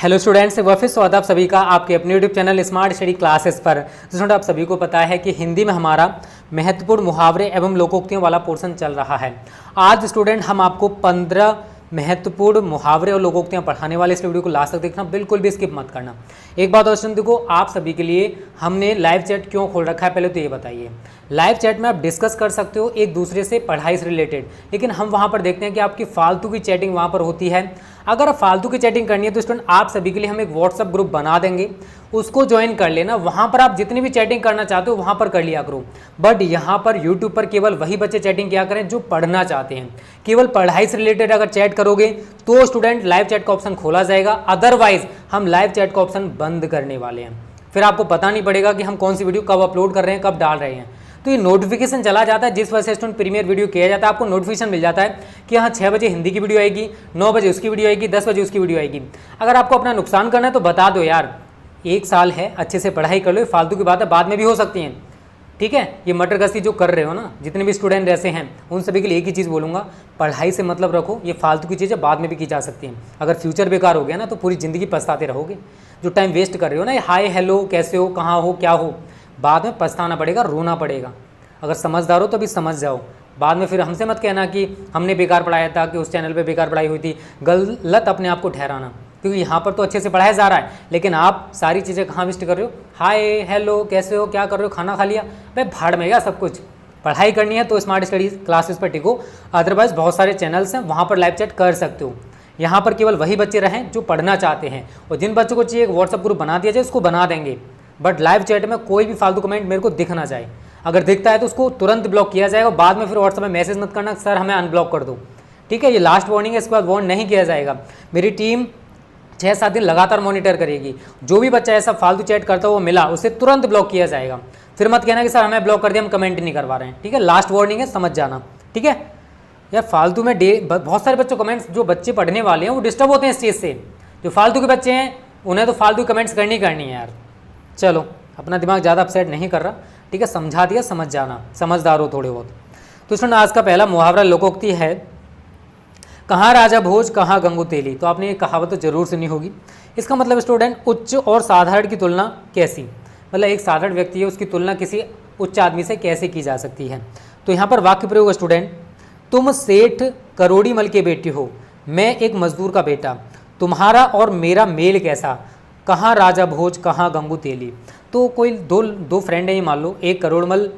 Hello students, वापस स्वागत आप सभी का आपके अपने YouTube channel smart study classes पर। स्टूडेंट, आप सभी को पता है कि हिंदी में हमारा महत्वपूर्ण मुहावरे एवं लोकोक्तियों वाला पोर्शन चल रहा है। आज स्टूडेंट हम आपको 15 महत्वपूर्ण मुहावरे और लोकोक्तियां पढ़ाने वाले इस वीडियो को लास्ट तक देखना, बिल्कुल भी स्किप मत करना। एक बात और स्टूडेंट देखो, आप सभी के लिए हमने लाइव चैट क्यों खोल रखा है, पहले तो ये बताइए। लाइव चैट में आप डिस्कस कर सकते हो एक दूसरे से पढ़ाई से रिलेटेड, लेकिन हम वहाँ पर देखते हैं कि आपकी फालतू की चैटिंग वहाँ पर होती है। अगर आप फालतू की चैटिंग करनी है तो स्टूडेंट आप सभी के लिए हम एक व्हाट्सअप ग्रुप बना देंगे, उसको ज्वाइन कर लेना। वहाँ पर आप जितनी भी चैटिंग करना चाहते हो वहाँ पर कर लिया करो। बट यहाँ पर यूट्यूब पर केवल वही बच्चे चैटिंग किया करें जो पढ़ना चाहते हैं। केवल पढ़ाई से रिलेटेड अगर चैट करोगे तो स्टूडेंट लाइव चैट का ऑप्शन खोला जाएगा, अदरवाइज हम लाइव चैट का ऑप्शन बंद करने वाले हैं। फिर आपको पता नहीं पड़ेगा कि हम कौन सी वीडियो कब अपलोड कर रहे हैं, कब डाल रहे हैं। तो ये नोटिफिकेशन चला जाता है, जिस वजह से स्टूडेंट प्रीमियर वीडियो किया जाता है। आपको नोटिफिकेशन मिल जाता है कि हाँ 6 बजे हिंदी की वीडियो आएगी, 9 बजे उसकी वीडियो आएगी, 10 बजे उसकी वीडियो आएगी। अगर आपको अपना नुकसान करना है तो बता दो यार, 1 साल है, अच्छे से पढ़ाई कर लो। फालतू की बात है, बाद में भी हो सकती हैं, ठीक है। ये मटर गश्ती जो कर रहे हो ना, जितने भी स्टूडेंट ऐसे हैं उन सभी के लिए एक ही चीज़ बोलूँगा, पढ़ाई से मतलब रखो। ये फालतू की चीज़ें बाद में भी की जा सकती हैं। अगर फ्यूचर बेकार हो गया ना तो पूरी ज़िंदगी पछताते रहोगे। जो टाइम वेस्ट कर रहे हो ना, ये हाय हेलो कैसे हो, कहाँ हो, क्या हो, बाद में पछताना पड़ेगा, रोना पड़ेगा। अगर समझदार हो तो अभी समझ जाओ, बाद में फिर हमसे मत कहना कि हमने बेकार पढ़ाया था, कि उस चैनल पे बेकार पढ़ाई हुई थी। गलत अपने आप को ठहराना, क्योंकि यहाँ पर तो अच्छे से पढ़ाया जा रहा है, लेकिन आप सारी चीज़ें कहाँ वेस्ट कर रहे हो। हाय हेलो कैसे हो, क्या कर रहे हो, खाना खा लिया, भाई भाड़ में गया सब कुछ। पढ़ाई करनी है तो स्मार्ट स्टडी क्लासेस पर टिको, अदरवाइज बहुत सारे चैनल्स हैं, वहाँ पर लाइव चैट कर सकते हो। यहाँ पर केवल वही बच्चे रहें जो पढ़ना चाहते हैं, और जिन बच्चों को चाहिए एक व्हाट्सअप ग्रुप बना दिया जाए उसको बना देंगे। बट लाइव चैट में कोई भी फालतू कमेंट मेरे को दिख ना जाए। अगर दिखता है तो उसको तुरंत ब्लॉक किया जाएगा। बाद में फिर व्हाट्सएप में मैसेज मत करना सर हमें अनब्लॉक कर दो, ठीक है। ये लास्ट वार्निंग है, इसके बाद वार्न नहीं किया जाएगा। मेरी टीम 6-7 दिन लगातार मॉनिटर करेगी। जो भी बच्चा ऐसा फालतू चैट करता हो वो मिला, उसे तुरंत ब्लॉक किया जाएगा। फिर मत कहना कि सर हमें ब्लॉक कर दिया, हम कमेंट नहीं करवा रहे हैं, ठीक है। लास्ट वार्निंग है, समझ जाना, ठीक है। यार फालतू में बहुत सारे बच्चों कमेंट्स, जो बच्चे पढ़ने वाले हैं वो डिस्टर्ब होते हैं इस चीज़ से। जो फालतू के बच्चे हैं उन्हें तो फालतू कमेंट्स करनी है यार। चलो, अपना दिमाग ज़्यादा अपसेट नहीं कर रहा, ठीक है। समझा दिया, समझ जाना, समझदार हो थोड़े बहुत। तो स्टूडेंट आज का पहला मुहावरा लोकोक्ति है, कहाँ राजा भोज कहाँ गंगू तेली। तो आपने ये कहावत तो जरूर सुनी होगी। इसका मतलब स्टूडेंट उच्च और साधारण की तुलना कैसी, मतलब एक साधारण व्यक्ति है उसकी तुलना किसी उच्च आदमी से कैसे की जा सकती है। तो यहाँ पर वाक्य प्रयोग स्टूडेंट, तुम सेठ करोड़ी मल के बेटे हो, मैं एक मजदूर का बेटा, तुम्हारा और मेरा मेल कैसा, कहाँ राजा भोज कहाँ गंगू तेली। तो कोई दो फ्रेंड है, ये मान लो, एक करोड़मल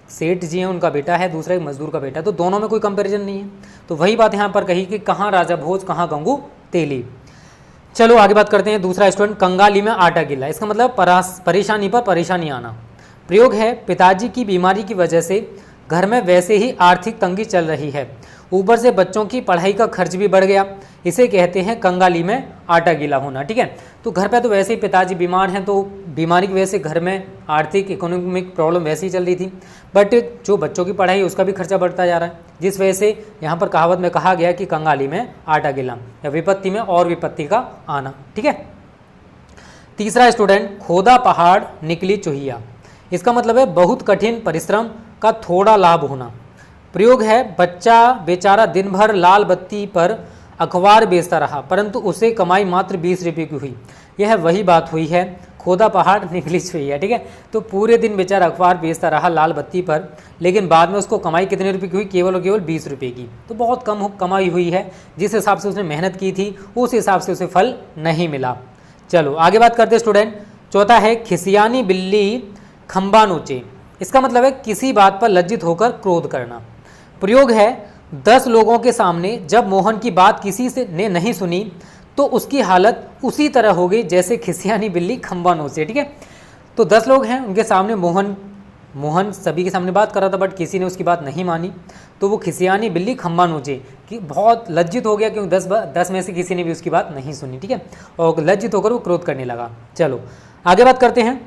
सेठ जी हैं उनका बेटा है, दूसरा एक मजदूर का बेटा है, तो दोनों में कोई कंपैरिजन नहीं है। तो वही बात यहाँ पर कही कि कहाँ राजा भोज कहाँ गंगू तेली। चलो आगे बात करते हैं। दूसरा स्टूडेंट, कंगाली में आटा गिला। इसका मतलब परेशानी पर परेशानी आना। प्रयोग है, पिताजी की बीमारी की वजह से घर में वैसे ही आर्थिक तंगी चल रही है, ऊपर से बच्चों की पढ़ाई का खर्च भी बढ़ गया, इसे कहते हैं कंगाली में आटा गीला होना, ठीक है। तो घर पे तो वैसे ही पिताजी बीमार हैं, तो बीमारी की वजह से घर में आर्थिक इकोनॉमिक प्रॉब्लम वैसे ही चल रही थी, बट जो बच्चों की पढ़ाई है उसका भी खर्चा बढ़ता जा रहा है, जिस वजह से यहाँ पर कहावत में कहा गया कि कंगाली में आटा गीला, या विपत्ति में और विपत्ति का आना, ठीक है। तीसरा स्टूडेंट, खोदा पहाड़ निकली चूहिया। इसका मतलब है बहुत कठिन परिश्रम का थोड़ा लाभ होना। प्रयोग है, बच्चा बेचारा दिन भर लाल बत्ती पर अखबार बेचता रहा, परंतु उसे कमाई मात्र 20 रुपये की हुई। यह वही बात हुई है, खोदा पहाड़ निकली चूहिया, ठीक है। तो पूरे दिन बेचारा अखबार बेचता रहा लाल बत्ती पर, लेकिन बाद में उसको कमाई कितने रुपये की हुई, केवल और केवल 20 रुपये की। तो बहुत कम कमाई हुई है, जिस हिसाब से उसने मेहनत की थी उस हिसाब से उसे फल नहीं मिला। चलो आगे बात करते हैं स्टूडेंट। चौथा है, खिसियानी बिल्ली खंबा नोचे। इसका मतलब है किसी बात पर लज्जित होकर क्रोध करना। प्रयोग है, 10 लोगों के सामने जब मोहन की बात किसी से ने नहीं सुनी तो उसकी हालत उसी तरह हो गई जैसे खिसियानी बिल्ली खंबा नोचे, ठीक है। तो 10 लोग हैं, उनके सामने मोहन सभी के सामने बात कर रहा था, बट किसी ने उसकी बात नहीं मानी, तो वो खिसियानी बिल्ली खंबा नोचे कि बहुत लज्जित हो गया, क्योंकि 10 में से किसी ने भी उसकी बात नहीं सुनी, ठीक है। और लज्जित होकर वो क्रोध करने लगा। चलो आगे बात करते हैं।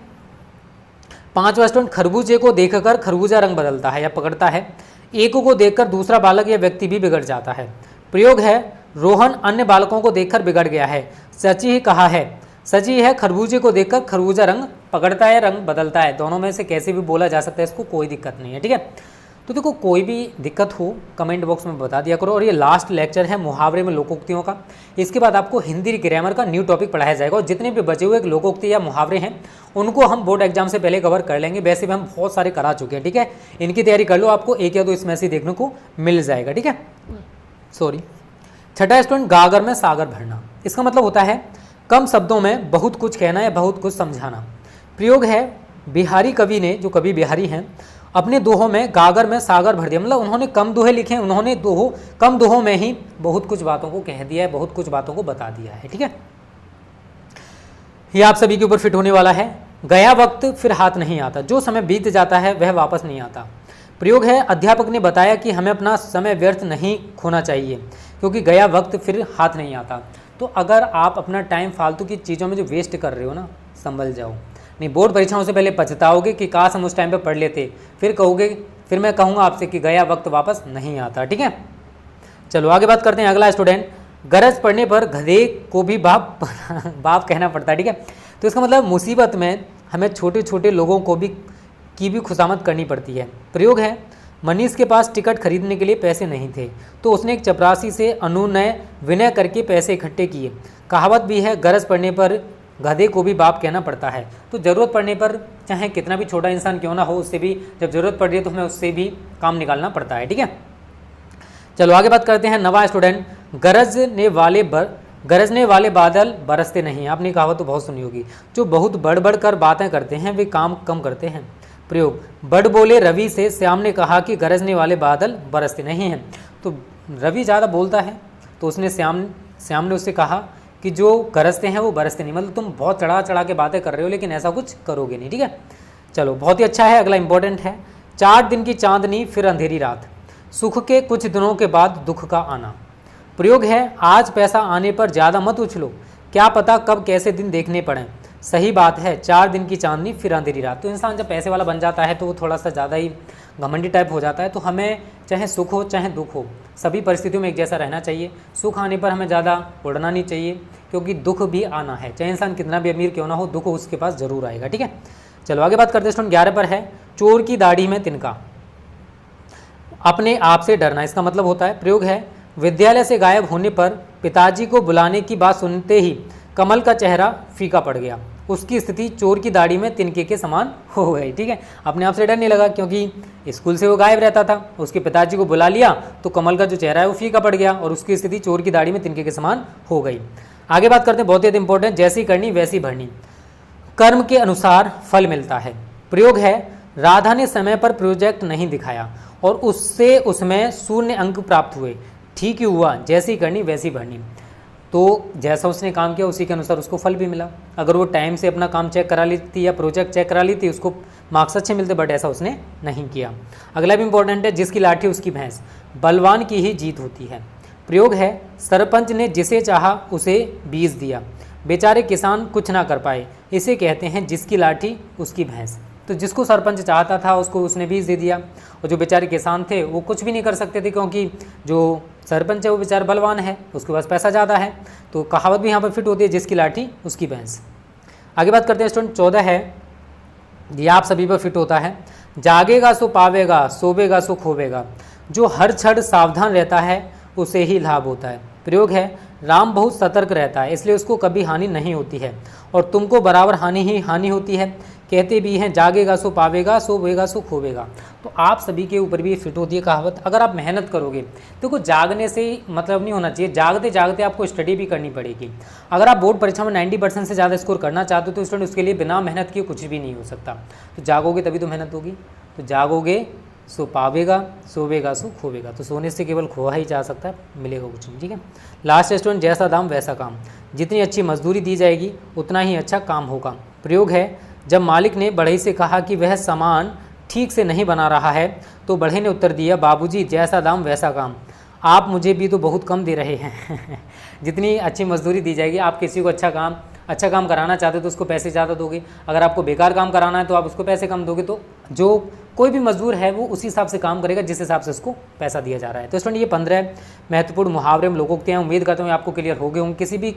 5वां स्टूडेंट, खरबूजे को देखकर खरबूजा रंग बदलता है या पकड़ता है, एक को देखकर दूसरा बालक या व्यक्ति भी बिगड़ जाता है। प्रयोग है, रोहन अन्य बालकों को देखकर बिगड़ गया है, सची ही कहा है। सची है, खरबूजे को देखकर खरबूजा रंग पकड़ता है, रंग बदलता है। दोनों में से कैसे भी बोला जा सकता है, इसको कोई दिक्कत नहीं है, ठीक है। तो देखो कोई भी दिक्कत हो कमेंट बॉक्स में बता दिया करो। और ये लास्ट लेक्चर है मुहावरे में लोकोक्तियों का। इसके बाद आपको हिंदी ग्रामर का न्यू टॉपिक पढ़ाया जाएगा और जितने भी बचे हुए लोकोक्ति या मुहावरे हैं उनको हम बोर्ड एग्जाम से पहले कवर कर लेंगे। वैसे भी हम बहुत सारे करा चुके हैं, ठीक है। इनकी तैयारी कर लो, आपको एक या दो इसमें से देखने को मिल जाएगा, ठीक है। सॉरी। छठा स्टूडेंट, गागर में सागर भरना। इसका मतलब होता है कम शब्दों में बहुत कुछ कहना या बहुत कुछ समझाना। प्रयोग है बिहारी कवि ने, जो कवि बिहारी हैं, अपने दोहों में गागर में सागर भर दिया। मतलब उन्होंने कम दोहे लिखे हैं, उन्होंने कम दोहों में ही बहुत कुछ बातों को कह दिया है, बहुत कुछ बातों को बता दिया है, ठीक है। ये आप सभी के ऊपर फिट होने वाला है। गया वक्त फिर हाथ नहीं आता। जो समय बीत जाता है वह वापस नहीं आता। प्रयोग है अध्यापक ने बताया कि हमें अपना समय व्यर्थ नहीं खोना चाहिए क्योंकि गया वक्त फिर हाथ नहीं आता। तो अगर आप अपना टाइम फालतू की चीज़ों में जो वेस्ट कर रहे हो ना, संभल जाओ, नहीं बोर्ड परीक्षाओं से पहले पछताओगे कि काश हम उस टाइम पे पढ़ लेते। फिर मैं कहूँगा आपसे कि गया वक्त वापस नहीं आता, ठीक है। चलो आगे बात करते हैं। अगला स्टूडेंट, गरज पड़ने पर गधे को भी बाप कहना पड़ता है, ठीक है। तो इसका मतलब मुसीबत में हमें छोटे छोटे लोगों को भी खुशामद करनी पड़ती है। प्रयोग है मनीष के पास टिकट खरीदने के लिए पैसे नहीं थे तो उसने एक चपरासी से अनुनय विनय करके पैसे इकट्ठे किए। कहावत भी है गरज पड़ने पर गधे को भी बाप कहना पड़ता है। तो ज़रूरत पड़ने पर चाहे कितना भी छोटा इंसान क्यों ना हो, उससे भी जब ज़रूरत पड़ रही है तो हमें उससे भी काम निकालना पड़ता है, ठीक है। चलो आगे बात करते हैं। नवा स्टूडेंट, गरजने वाले बादल बरसते नहीं। आपने कहावत तो बहुत सुनी होगी। जो बहुत बढ़ बढ़ कर बातें करते हैं वे काम कम करते हैं। प्रयोग, बड़ बोले रवि से श्याम ने कहा कि गरजने वाले बादल बरसते नहीं हैं। तो रवि ज़्यादा बोलता है तो उसने श्याम ने उससे कहा कि जो गरजते हैं वो बरसते नहीं। मतलब तुम बहुत चढ़ा के बातें कर रहे हो लेकिन ऐसा कुछ करोगे नहीं, ठीक है। चलो बहुत ही अच्छा है। अगला इंपॉर्टेंट है, 4 दिन की चांदनी फिर अंधेरी रात, सुख के कुछ दिनों के बाद दुख का आना। प्रयोग है आज पैसा आने पर ज़्यादा मत उछलो, क्या पता कब कैसे दिन देखने पड़ें। सही बात है, 4 दिन की चांदनी फिर अंधेरी रात। तो इंसान जब पैसे वाला बन जाता है तो वो थोड़ा सा ज़्यादा ही घमंडी टाइप हो जाता है। तो हमें चाहे सुख हो चाहे दुख हो, सभी परिस्थितियों में एक जैसा रहना चाहिए। सुख आने पर हमें ज़्यादा उड़ना नहीं चाहिए क्योंकि दुख भी आना है। चाहे इंसान कितना भी अमीर क्यों ना हो, दुख उसके पास ज़रूर आएगा, ठीक है। चलो आगे बात करते हैं। स्टूडेंट 11 पर है, चोर की दाढ़ी में तिनका, अपने आप से डरना। इसका मतलब होता है, प्रयोग है विद्यालय से गायब होने पर पिताजी को बुलाने की बात सुनते ही कमल का चेहरा फीका पड़ गया। उसकी स्थिति चोर की दाढ़ी में तिनके के समान हो गई, ठीक है। अपने आप से डरने लगा क्योंकि स्कूल से वो गायब रहता था। उसके पिताजी को बुला लिया तो कमल का जो चेहरा है वो फीका पड़ गया और उसकी स्थिति चोर की दाढ़ी में तिनके के समान हो गई। आगे बात करते हैं, बहुत ही इंपॉर्टेंट, जैसी करनी वैसी भरनी। कर्म के अनुसार फल मिलता है। प्रयोग है राधा ने समय पर प्रोजेक्ट नहीं दिखाया और उससे उसमें 0 अंक प्राप्त हुए। ठीक ही हुआ, जैसी करनी वैसी भरनी। तो जैसा उसने काम किया उसी के अनुसार उसको फल भी मिला। अगर वो टाइम से अपना काम चेक करा लेती या प्रोजेक्ट चेक करा लेती उसको मार्क्स अच्छे मिलते, बट ऐसा उसने नहीं किया। अगला भी इंपॉर्टेंट है, जिसकी लाठी उसकी भैंस, बलवान की ही जीत होती है। प्रयोग है सरपंच ने जिसे चाहा उसे बीज दिया, बेचारे किसान कुछ ना कर पाए। इसे कहते हैं जिसकी लाठी उसकी भैंस। तो जिसको सरपंच चाहता था उसको उसने बीज दे दिया और जो बेचारे किसान थे वो कुछ भी नहीं कर सकते थे क्योंकि जो सरपंच है वो बेचारा बलवान है, उसके पास पैसा ज़्यादा है। तो कहावत भी यहाँ पर फिट होती है, जिसकी लाठी उसकी भैंस। आगे बात करते हैं स्टूडेंट 14 है, ये आप सभी पर फिट होता है, जागेगा सो पावेगा, सोवेगा सो खोवेगा, जो हर क्षण सावधान रहता है उसे ही लाभ होता है। प्रयोग है राम बहुत सतर्क रहता है इसलिए उसको कभी हानि नहीं होती है और तुमको बराबर हानि ही हानि होती है। कहते भी हैं जागेगा सो पावेगा, सोवेगा सो खोवेगा। तो आप सभी के ऊपर भी फिट होती है कहावत। अगर आप मेहनत करोगे देखो, जागने से मतलब नहीं होना चाहिए, जागते जागते आपको स्टडी भी करनी पड़ेगी। अगर आप बोर्ड परीक्षा में 90% से ज़्यादा स्कोर करना चाहते हो तो स्टूडेंट उसके लिए बिना मेहनत किए कुछ भी नहीं हो सकता। तो जागोगे तभी तो मेहनत होगी। तो जागोगे सो पावेगा, सोवेगा सो खोवेगा। तो सोने से केवल खोआ ही जा सकता है, मिलेगा कुछ नहीं, ठीक है। लास्ट स्टूडेंट जैसा दाम वैसा काम, जितनी अच्छी मजदूरी दी जाएगी उतना ही अच्छा काम होगा। प्रयोग है जब मालिक ने बढ़ई से कहा कि वह सामान ठीक से नहीं बना रहा है तो बढ़ई ने उत्तर दिया बाबूजी जैसा दाम वैसा काम, आप मुझे भी तो बहुत कम दे रहे हैं। जितनी अच्छी मजदूरी दी जाएगी, आप किसी को अच्छा काम कराना चाहते हो तो उसको पैसे ज़्यादा दोगे, अगर आपको बेकार काम कराना है तो आप उसको पैसे कम दोगे। तो जो कोई भी मजदूर है वो उसी हिसाब से काम करेगा जिस हिसाब से उसको पैसा दिया जा रहा है। तो स्टूडेंट ये 15 महत्वपूर्ण मुहावरे लोकोक्तियाँ उम्मीद करता हूँ आपको क्लियर हो गए होंगे।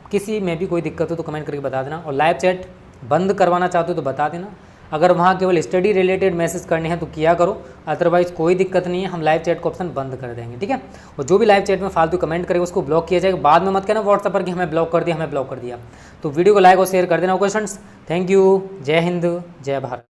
किसी में भी कोई दिक्कत हो तो कमेंट करके बता देना और लाइव चैट बंद करवाना चाहते हो तो बता देना। अगर वहाँ केवल स्टडी रिलेटेड मैसेज करने हैं तो किया करो, अदरवाइज़ कोई दिक्कत नहीं है, हम लाइव चैट को ऑप्शन बंद कर देंगे, ठीक है। और जो भी लाइव चैट में फालतू कमेंट करेगा उसको ब्लॉक किया जाएगा। बाद में मत कहना व्हाट्सएप पर कि हमें ब्लॉक कर दिया, हमें ब्लॉक कर दिया। तो वीडियो को लाइक और शेयर कर देना क्वेश्चंस। Thank you. जय हिंद, जय भारत।